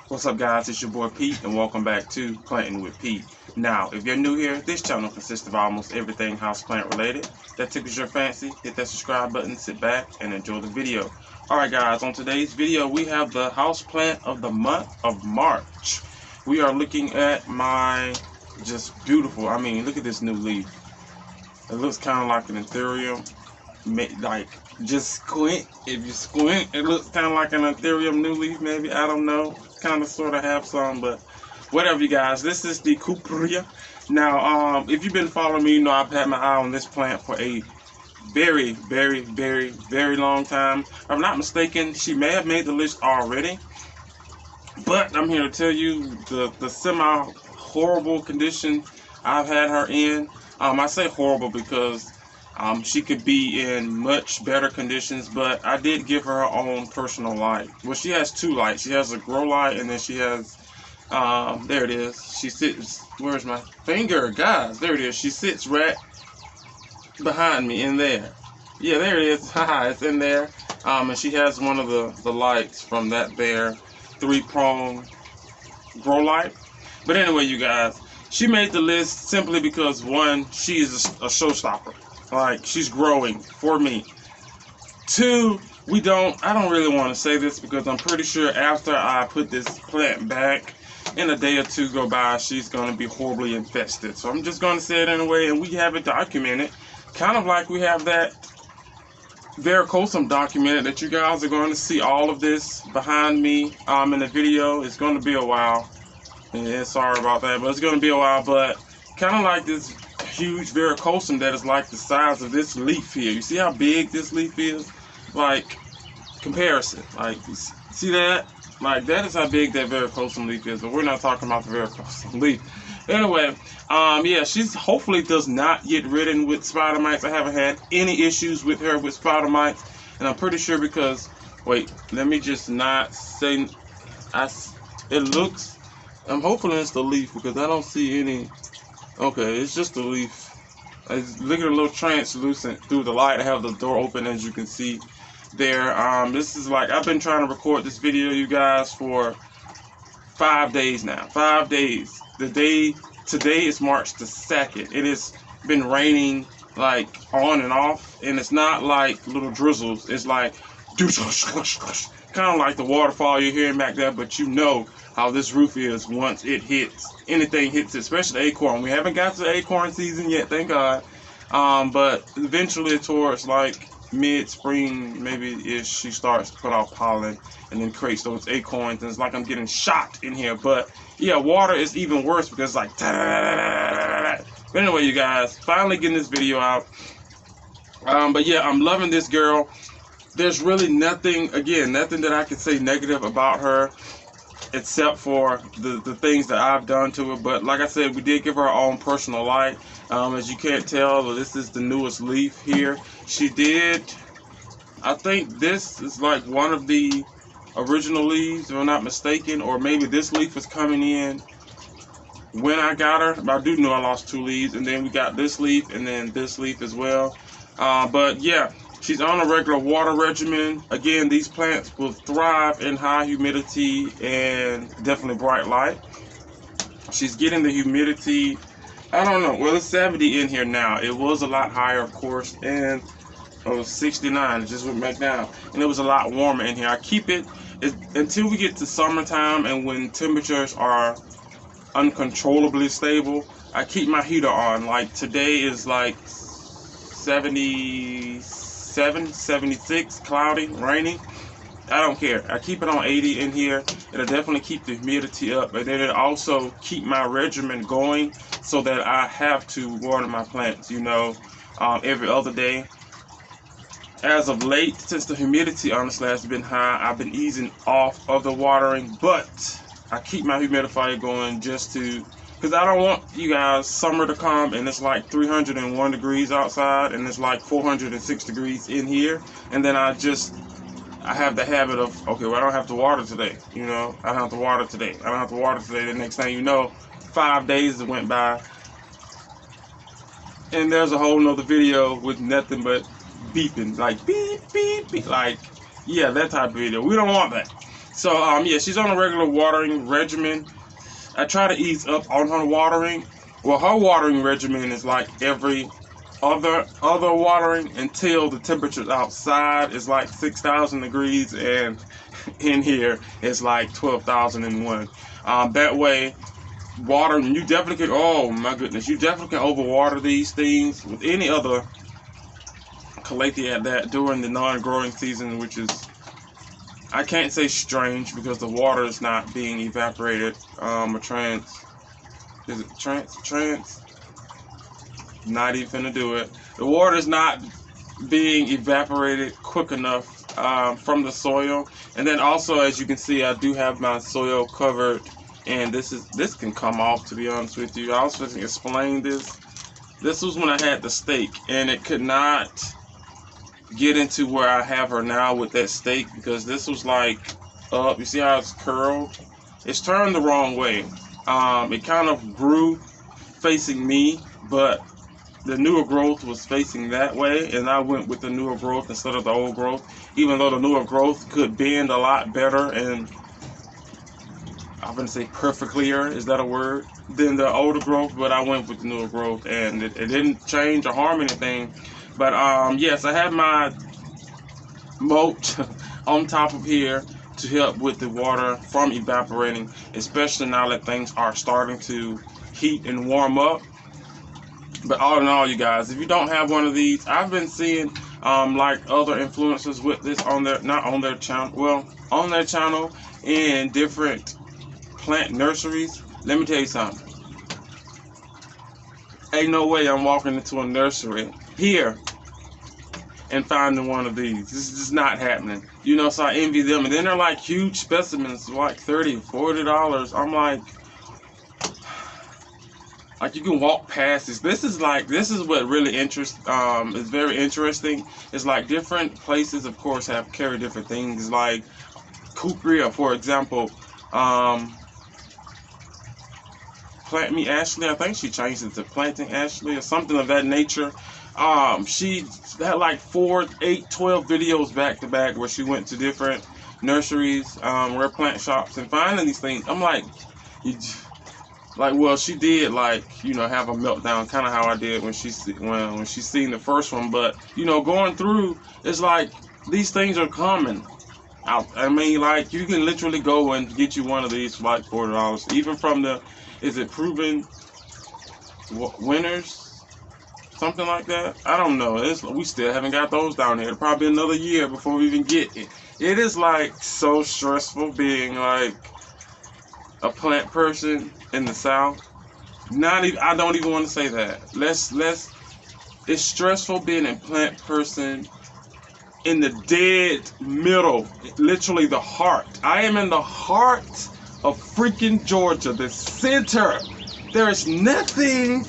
What's up, guys? It's your boy Pete, and welcome back to Planting with Pete. Now, if you're new here, this channel consists of almost everything houseplant related that tickles your fancy. Hit that subscribe button, sit back, and enjoy the video. Alright guys, on today's video, we have the houseplant of the month of March. We are looking at my just beautiful, look at this new leaf. It looks kind of like an ethereum. Like, just squint. If you squint, it looks kind of like an ethereum new leaf, maybe. I don't know. Kind of sort of have some, but whatever, you guys. This is the Cupria. Now, if you've been following me, you know I've had my eye on this plant for a very, very, very, very long time. If I'm not mistaken, she may have made the list already, but I'm here to tell you the semi-horrible condition I've had her in. I say horrible because she could be in much better conditions, but I did give her own personal light. Well, she has two lights. She has a grow light, and then she has, there it is. She sits, where's my finger? Guys, there it is. She sits right behind me in there. Yeah, there it is. Haha, it's in there. And she has one of the lights from that there 3-prong grow light. But anyway, you guys, she made the list simply because, one, she is a showstopper. Like, she's growing for me. Two, I don't really want to say this because I'm pretty sure after I put this plant back, in a day or two go by, she's going to be horribly infested. So I'm just going to say it anyway, and we have it documented. Kind of like we have that varicosum documented, that you guys are going to see all of this behind me in the video. It's going to be a while. Yeah, sorry about that, but it's going to be a while. But kind of like this huge varicosum that is like the size of this leaf here. You see how big this leaf is? Like, comparison. Like, see that? Like, that is how big that varicosum leaf is, but we're not talking about the varicosum leaf. Anyway, yeah, she's hopefully does not get ridden with spider mites. I haven't had any issues with her with spider mites, and I'm pretty sure because, wait, let me just not say, it looks, I'm hoping it's the leaf because I don't see any. Okay, it's just the leaf. Look at a little translucent through the light. I have the door open, as you can see there. This is like, I've been trying to record this video, you guys, for 5 days now. 5 days. Today is March the 2nd. It has been raining like on and off, and it's not like little drizzles. It's like kind of like the waterfall you're hearing back there, but you know how this roof is once it hits. Anything hits it, especially acorn. We haven't got to the acorn season yet, thank God. But eventually towards like mid-spring, maybe-ish, she starts to put out pollen and then creates those acorns, and it's like I'm getting shocked in here. But yeah, water is even worse because it's like but anyway, you guys, finally getting this video out. But yeah, I'm loving this girl. There's really nothing that I could say negative about her, except for the things that I've done to her. But like I said, we did give her our own personal light. As you can't tell, this is the newest leaf here. She did, I think this is like one of the original leaves, if I'm not mistaken, or maybe this leaf was coming in when I got her. But I do know I lost 2 leaves, and then we got this leaf, and then this leaf as well. But yeah, she's on a regular water regimen. Again, these plants will thrive in high humidity and definitely bright light. She's getting the humidity, I don't know, well, it's 70 in here now. It was a lot higher, of course, and it was 69. It just went back down, and it was a lot warmer in here. I keep it until we get to summertime, and when temperatures are uncontrollably stable, I keep my heater on. Like today is like 77, 76, cloudy, rainy. I don't care. I keep it on 80 in here. It'll definitely keep the humidity up, but then it'll also keep my regimen going so that I have to water my plants, you know, every other day. As of late, since the humidity honestly has been high, I've been easing off of the watering, but I keep my humidifier going just to, because I don't want, you guys, summer to come and it's like 301 degrees outside and it's like 406 degrees in here, and then I have the habit of, okay, well, I don't have to water today, you know, I don't have to water today. I don't have to water today. The next thing you know, 5 days went by, and there's a whole nother video with nothing but beeping, like beep, beep, beep, like, yeah, that type of video. We don't want that. So yeah, she's on a regular watering regimen. I try to ease up on her watering. Well, her watering regimen is like every other watering until the temperatures outside is like 6,000 degrees and in here it's like 12,001. That way, watering, you definitely can, oh my goodness, you definitely can overwater these things with any other calathea at that during the non-growing season, which is, I can't say strange because the water is not being evaporated. Not even gonna do it. The water is not being evaporated quick enough from the soil. And then also, as you can see, I do have my soil covered, and this can come off, to be honest with you. I was supposed to explain this. This was when I had the stake, and it could not get into where I have her now with that stake because this was like up. You see how it's curled? It's turned the wrong way. It kind of grew facing me, but the newer growth was facing that way, and I went with the newer growth instead of the old growth, even though the newer growth could bend a lot better and I'm gonna say perfectlier, is that a word, than the older growth, but I went with the newer growth and it didn't change or harm anything. But yes, I have my mulch on top of here to help with the water from evaporating, especially now that things are starting to heat and warm up. But all in all, you guys, if you don't have one of these, I've been seeing like other influencers with this on their, not on their channel, well, on their channel in different plant nurseries. Let me tell you something. Ain't no way I'm walking into a nursery here and finding one of these. This is just not happening. You know, so I envy them. And then they're like huge specimens, like $30, $40. I'm like you can walk past this. This is what really is very interesting. It's like different places, of course, carry different things. Like Kukria, for example, Plant Me Ashley, I think she changed it to Planting Ashley or something of that nature. She had like 4, 8, 12 videos back to back where she went to different nurseries, rare plant shops, and finding these things. I'm like, well, she did, like, you know, have a meltdown, kind of how I did when she seen the first one. But you know, going through, it's like these things are coming out. I mean, like, you can literally go and get you one of these for like $40, even from the, is it Proven Winners, something like that? I don't know. We still haven't got those down here. Probably another year before we even get it. It is like so stressful being like a plant person in the South. I don't even want to say that. It's stressful being a plant person in the dead middle, literally the heart. I am in the heart of freaking Georgia, the center. There is nothing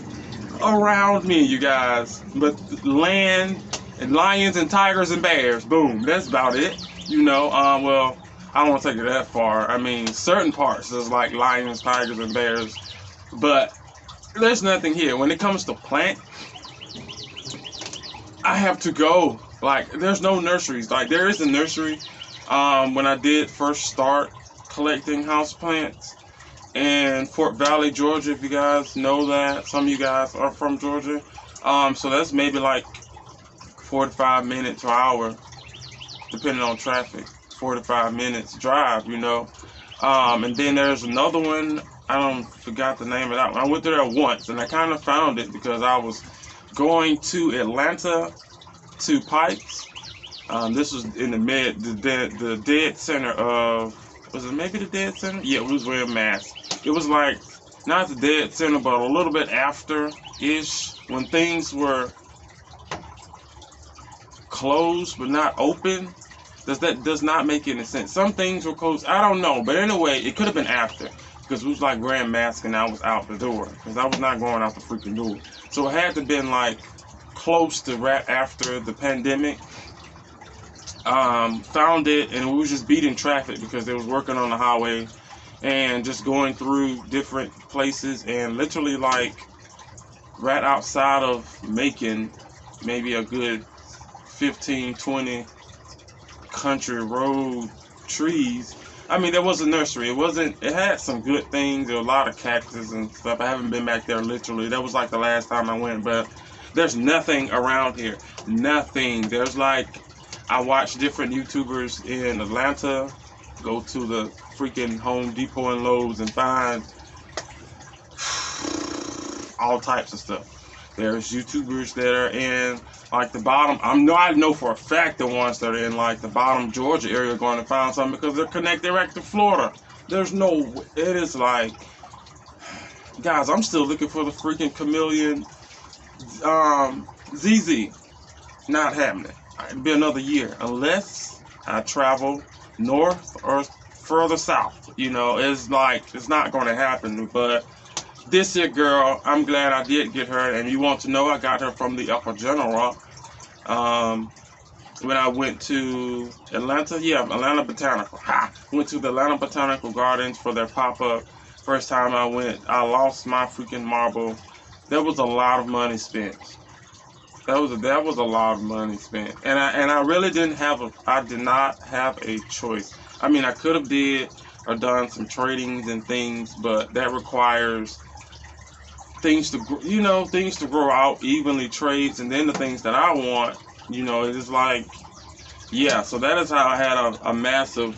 around me, you guys, but land and lions and tigers and bears. Boom, that's about it. You know, well, I don't want to take it that far. I mean, certain parts there's like lions, tigers, and bears, but there's nothing here. When it comes to plant, I have to go. Like, there's no nurseries. Like, there is a nursery when I did first start collecting house plants in Fort Valley, Georgia. If you guys know that, some of you guys are from Georgia. So that's maybe like 45 minutes or hour, depending on traffic. 45 minutes drive, you know. And then there's another one. I forgot the name of that one. I went there once, and I kind of found it because I was going to Atlanta to Pikes. This was in the dead center of, was it maybe the dead center? Yeah, it was wearing masks. It was like, not the dead center, but a little bit after-ish, when things were closed but not open. That does not make any sense. Some things were closed. I don't know. But anyway, it could have been after. Because it was like wearing masks and I was out the door. Because I was not going out the freaking door. So it had to have been like close to right after the pandemic. Found it, and we was just beating traffic because they was working on the highway and just going through different places, and literally like right outside of Macon, maybe a good 15, 20 country road trees, I mean, there was a nursery. It had some good things. There were a lot of cactus and stuff. I haven't been back there literally. That was like the last time I went, but there's nothing around here. Nothing. There's like, I watch different YouTubers in Atlanta go to the freaking Home Depot and Lowe's and find all types of stuff. There's YouTubers that are in like the bottom. I know for a fact the ones that are in like the bottom Georgia area are going to find something because they're connected direct to Florida. There's no. It is like, guys, I'm still looking for the freaking chameleon ZZ. Not happening. It'll be another year unless I travel north or further south. You know, it's like it's not going to happen. But this here girl, I'm glad I did get her. And you want to know, I got her from the Upper General. When I went to Atlanta, yeah, Atlanta Botanical. Went to the Atlanta Botanical Gardens for their pop-up. First time I went, I lost my freaking marble. There was a lot of money spent. That was a lot of money spent, and I really did not have a choice. I mean, I could have did or done some tradings and things, but that requires things to, you know, things to grow out evenly, trades, and then the things that I want, you know, it is like, yeah. So that is how I had a massive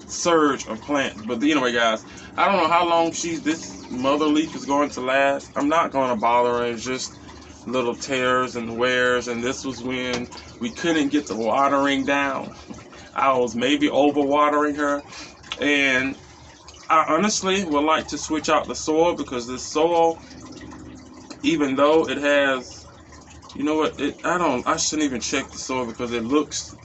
surge of plants. But anyway, guys, I don't know how long this mother leaf is going to last. I'm not going to bother her. It's just little tears and wears, and this was when we couldn't get the watering down. I was maybe over watering her, and I honestly would like to switch out the soil because this soil, even though it has, you know what, I shouldn't even check the soil because it looks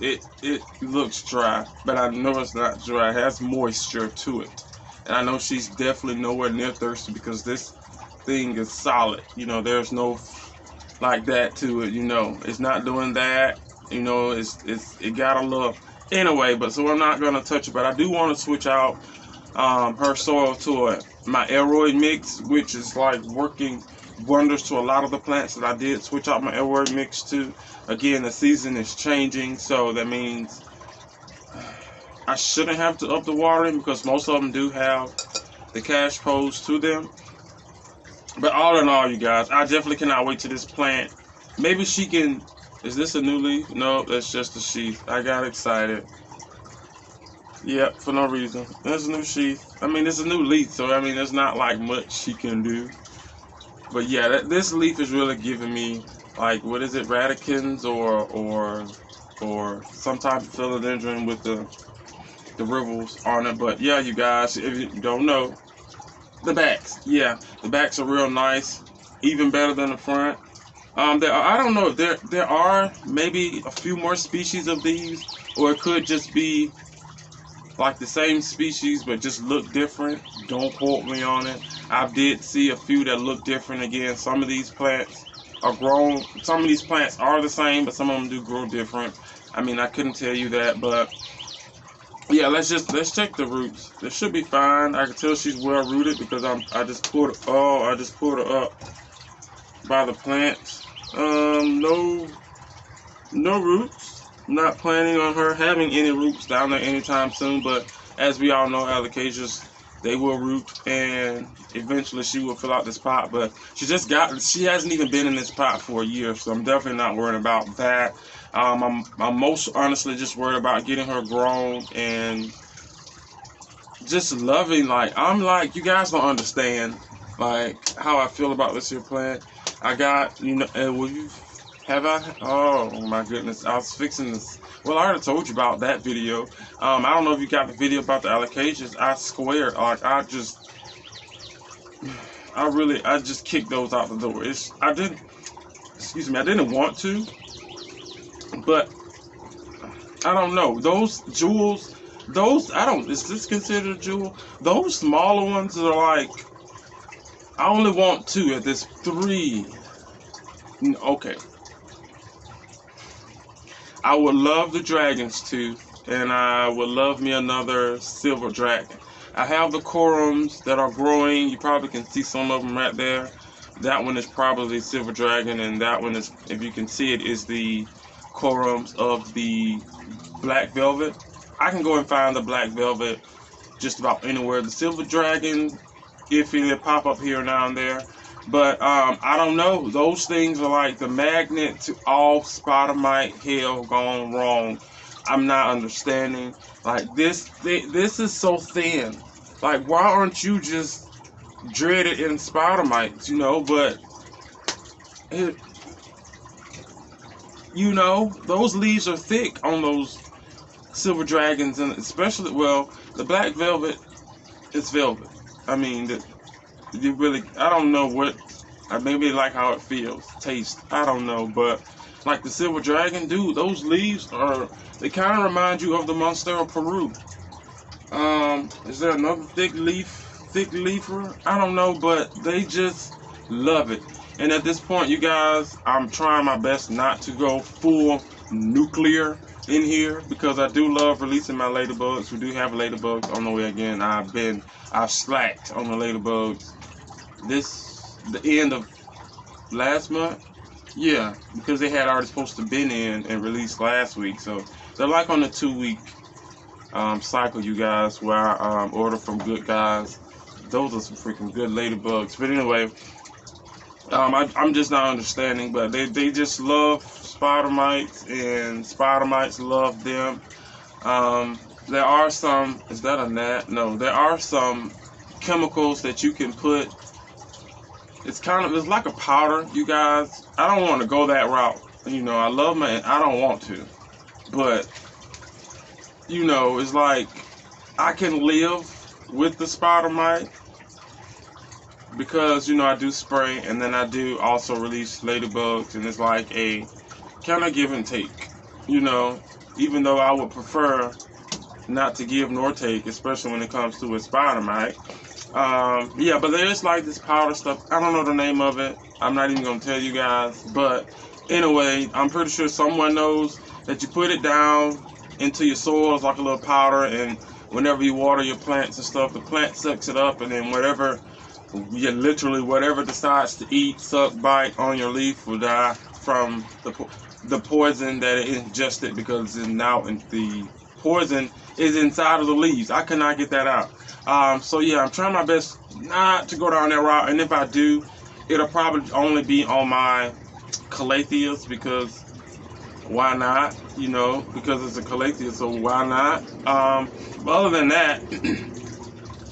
dry, but I know it's not dry. It has moisture to it, and I know she's definitely nowhere near thirsty because this thing is solid. You know, there's no like that to it, you know, it's not doing that, you know, it got a little, anyway, but so I'm not going to touch it, but I do want to switch out her soil to my aeroid mix, which is like working wonders to a lot of the plants that I did switch out my aeroid mix to. Again, the season is changing, so that means I shouldn't have to up the watering because most of them do have the cash pose to them. But all in all, you guys, I definitely cannot wait to this plant. Maybe she can. Is this a new leaf? No, that's just a sheath. I got excited. Yep, for no reason. There's a new sheath. I mean, it's a new leaf, so I mean, there's not like much she can do. But yeah, this leaf is really giving me like, what is it, radicans or some type of philodendron with the rivels on it. But yeah, you guys, if you don't know, the backs, yeah, the backs are real nice, even better than the front. I don't know if there are maybe a few more species of these, or it could just be like the same species but just look different. Don't quote me on it. I did see a few that look different. Again, some of these plants are grown. Some of these plants are the same, but some of them do grow different. I mean, I couldn't tell you that, but yeah, let's check the roots. This should be fine. I can tell she's well rooted because I just pulled her up by the plants. No roots. I'm not planning on her having any roots down there anytime soon, but as we all know, alocasias, they will root and eventually she will fill out this pot. But she hasn't even been in this pot for a year, so I'm definitely not worried about that. I'm most honestly just worried about getting her grown and just loving, like, I'm like, you guys don't understand like how I feel about this here plant. I got, you know, oh my goodness, I was fixing this. Well, I already told you about that video. I don't know if you got the video about the alocasias. I swear, like, I just kicked those out the door. I didn't want to, but I don't know. Those jewels, is this considered a jewel? Those smaller ones are like, I only want 2 at this 3. Okay. I would love the dragon's tooth, and I would love me another silver dragon. I have the corums that are growing. You probably can see some of them right there. That one is probably silver dragon, and that one is, if you can see it, is the corums of the black velvet. I can go and find the black velvet just about anywhere. The silver dragon, if it pop up here now and there. But I don't know. Those things are like the magnet to all spider mite hell gone wrong. I'm not understanding. Like this is so thin. Like, why aren't you just dreaded in spider mites? You know, but you know, those leaves are thick on those silver dragons, and especially, well, the black velvet is velvet. I mean, you really, I don't know what, maybe like how it feels, taste, I don't know, but like the silver dragon, dude, those leaves are, they kind of remind you of the Monstera Peru. Is there another thick leafer? I don't know, but they just love it. And at this point, you guys, I'm trying my best not to go full nuclear in here, because I do love releasing my ladybugs. We do have ladybugs on the way again. I've slacked on the ladybugs the end of last month. Yeah, because they had already supposed to been in and released last week. So they're like on the 2-week cycle, you guys, where I order from good guys. Those are some freaking good ladybugs. But anyway, I'm just not understanding, but they just love spider mites, and spider mites love them. There are some, is that a gnat? No, there are some chemicals that you can put. It's like a powder, you guys. I don't want to go that route. You know, I don't want to. But, you know, it's like I can live with the spider mite, because, you know, I do spray, and then I do also release ladybugs, and it's like a kind of give and take, you know, even though I would prefer not to give nor take, especially when it comes to a spider mite. Yeah, but there's like this powder stuff. I don't know the name of it. I'm not even going to tell you guys. But anyway, I'm pretty sure someone knows that you put it down into your soil as like a little powder, and whenever you water your plants and stuff, the plant sucks it up, and then whatever decides to eat, suck, bite on your leaf will die from the poison that it ingested, because now the poison is inside of the leaves. I cannot get that out. So yeah, I'm trying my best not to go down that route, and if I do, it'll probably only be on my calatheas, because why not? You know, because it's a calathea, so why not? But other than that,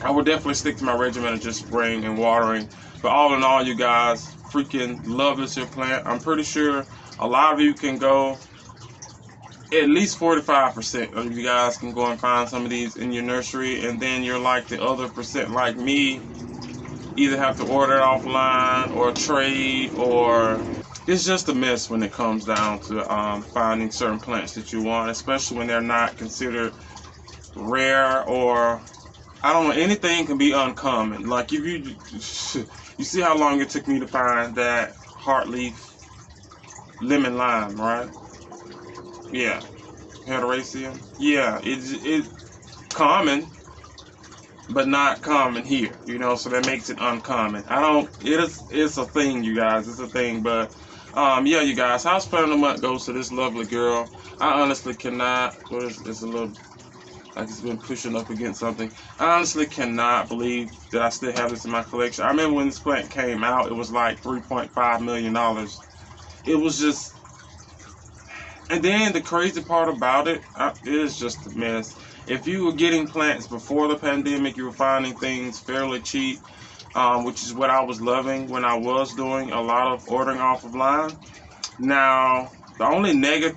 I would definitely stick to my regimen of just spraying and watering. But all in all, you guys, freaking love this here plant. I'm pretty sure a lot of you can go, at least 45% of you guys can go and find some of these in your nursery, and then you're like the other percent like me, either have to order it offline or trade, or it's just a mess when it comes down to finding certain plants that you want, especially when they're not considered rare, or I don't know, anything can be uncommon. Like if you see how long it took me to find that heartleaf lemon lime, right? Yeah, Hederaceum. Yeah, it's common, but not common here. You know, so that makes it uncommon. It's a thing, you guys. It's a thing, but yeah, you guys. House plant of the month goes to this lovely girl. I honestly cannot. It's a little, like it's been pushing up against something. I honestly cannot believe that I still have this in my collection. I remember when this plant came out, it was like $3.5 million. It was just, and then the crazy part about it is just a mess. If you were getting plants before the pandemic, you were finding things fairly cheap, which is what I was loving when I was doing a lot of ordering off of line. Now, the only negative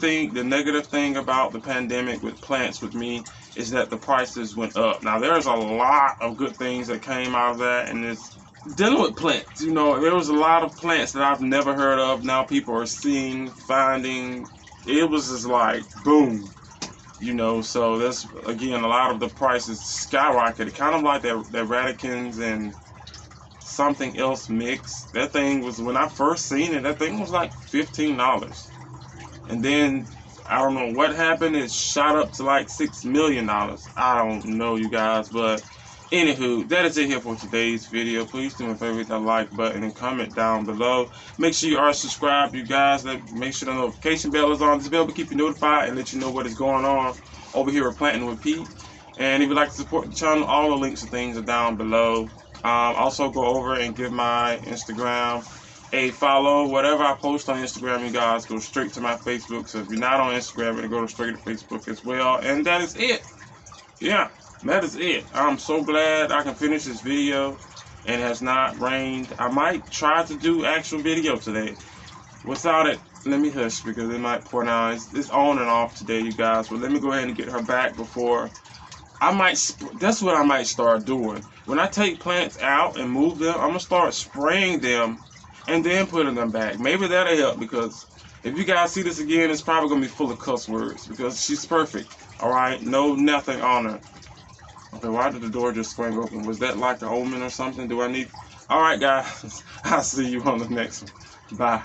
thing about the pandemic with plants with me is that the prices went up. Now, there's a lot of good things that came out of that, and it's dealing with plants. You know, there was a lot of plants that I've never heard of. Now people are seeing, finding. It was just like, boom. You know, so that's, again, a lot of the prices skyrocketed. Kind of like that Radicans and something else mix. That thing was, when I first seen it, that thing was like $15. And then, I don't know what happened, it shot up to like $6 million. I don't know, you guys, but anywho, that is it here for today's video. Please do me a favor, hit that like button and comment down below. Make sure you are subscribed, you guys. Make sure the notification bell is on. This bell will keep you notified and let you know what is going on over here at Plantwitpete. And if you'd like to support the channel, all the links and things are down below. Also go over and give my Instagram a follow. Whatever I post on Instagram, you guys, go straight to my Facebook. So if you're not on Instagram, it'll go straight to Facebook as well. And that is it. Yeah, that is it. I'm so glad I can finish this video and it has not rained. I might try to do actual video today. Without it, let me hush because it might pour down. It's on and off today, you guys. But let me go ahead and get her back before that's what I might start doing. When I take plants out and move them, I'm going to start spraying them and then putting them back. Maybe that'll help, because if you guys see this again, it's probably going to be full of cuss words because she's perfect. Alright? No nothing on her. Okay, why did the door just swing open? Was that like an omen or something? Do I need... Alright, guys. I'll see you on the next one. Bye.